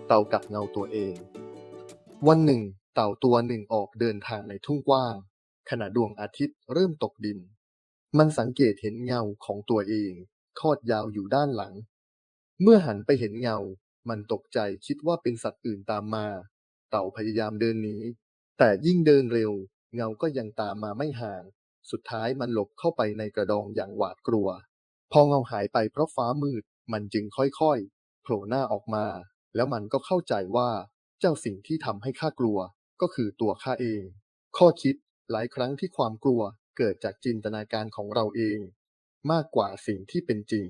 เต่ากับเงาตัวเองวันหนึ่งเต่าตัวหนึ่งออกเดินทางในทุ่งกว้างขณะดวงอาทิตย์เริ่มตกดินมันสังเกตเห็นเงาของตัวเองทอดยาวอยู่ด้านหลังเมื่อหันไปเห็นเงามันตกใจคิดว่าเป็นสัตว์อื่นตามมาเต่าพยายามเดินหนีแต่ยิ่งเดินเร็วเงาก็ยังตามมาไม่ห่างสุดท้ายมันหลบเข้าไปในกระดองอย่างหวาดกลัวพอเงาหายไปเพราะฟ้ามืดมันจึงค่อยๆโผล่หน้าออกมาแล้วมันก็เข้าใจว่าเจ้าสิ่งที่ทำให้ข้ากลัวก็คือตัวข้าเองข้อคิดหลายครั้งที่ความกลัวเกิดจากจินตนาการของเราเองมากกว่าสิ่งที่เป็นจริง